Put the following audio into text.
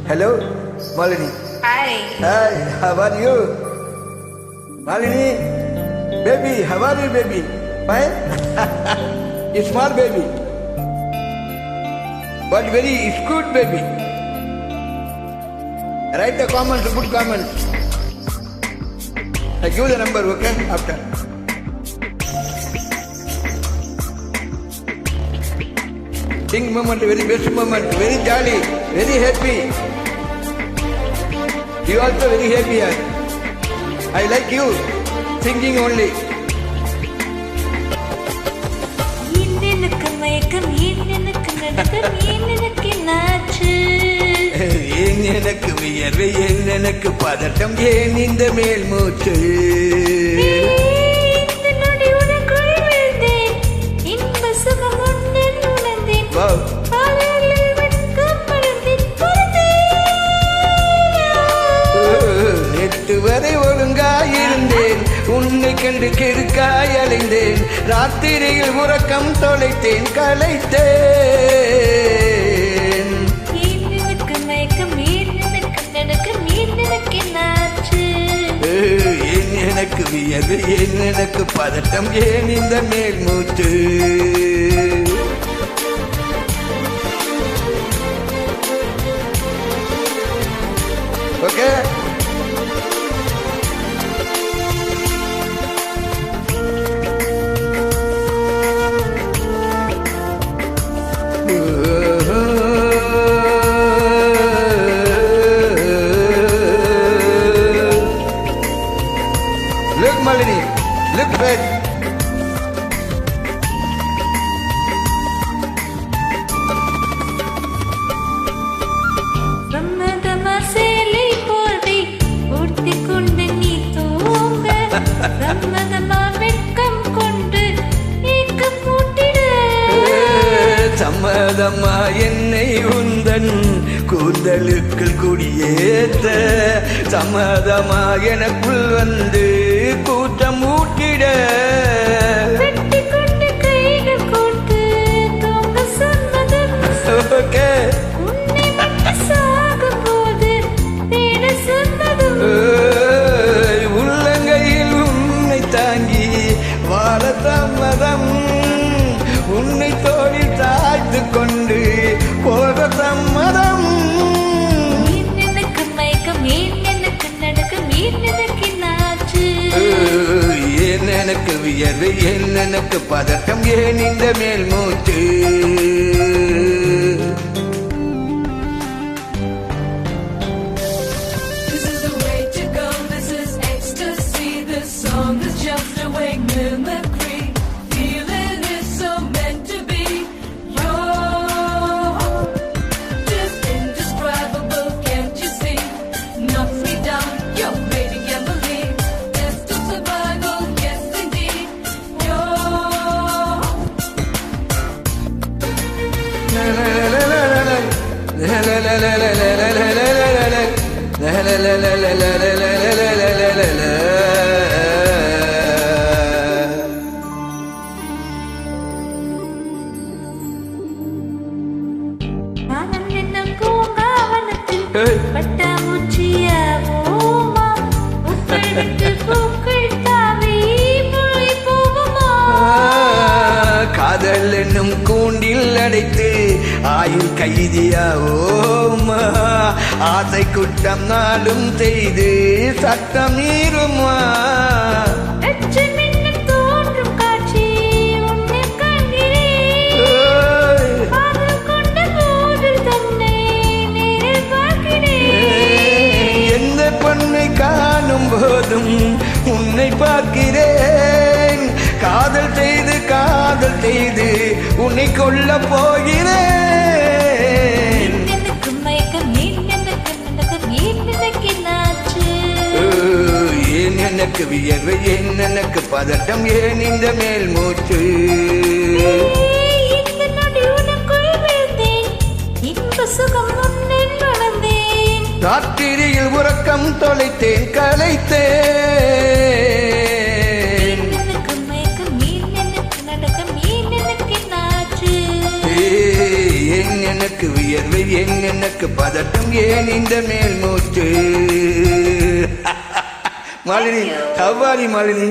Hello, Malini. Hi. Hi, how are you? Malini, baby, how are you, baby? Fine? You small baby. But very good baby. Write the comments, good comments. I give the number, okay? After. Sing moment, very best moment, very jolly, very happy. You also very happy. I like you, singing only. எனக்கு வியர்வை எனக்கு பதட்டம் ஏன் இந்த மேல் மூச்சு நேற்று வரை ஒழுங்காயிருந்தேன் உன்னை கண்டு கெடுக்காய் அலைந்தேன் ராத்திரியில் உறக்கம் தொலைத்தேன் கலைத்தேன் எனக்கு வியர்வு ஏன் எனக்கு பதட்டம் ஏன் இந்த மேல் மூச்சு okay Look, Malini, look back. சம்மதம்மா என்னை உந்தன் கூந்தலுக்குள் குடியேற்ற சம்மதமா எனக்குள் வந்து கூட்டம் ஊட்டிட உள்ளங்கையில் உன்னை தாங்கி வாழ சம்மதம் உன்னை தோளில் தாழ்த்து கொண்டு போக சம்மதம் ஏன் எனக்கு வியர்வு ஏன் எனக்கு பதட்டம் ஏன் இந்த மேல் மூச்சு காதல் என்னும் கூண்டில் அடைத்து ஆயுள் கைதியாவோமா ஆசை குற்றம் நாளும் செய்து சட்டம் மீறுமா எந்த பொண்ணை காணும் போதும் உன்னை பார்க்கிறேன் காதல் செய்து உன்னை கொல்ல போகிறேன் ஏன் எனக்கு வியர்வு ஏன் எனக்கு பதட்டம் ஏன் இந்த மேல் மூச்சு ராத்திரியில் உறக்கம் தொலைத்தேன் கலைத்தேன் எனக்கு வியர்வை ஏன் எனக்கு பதட்டம் ஏன் இந்த மேல் மூச்சு Malini, how are you, Malini?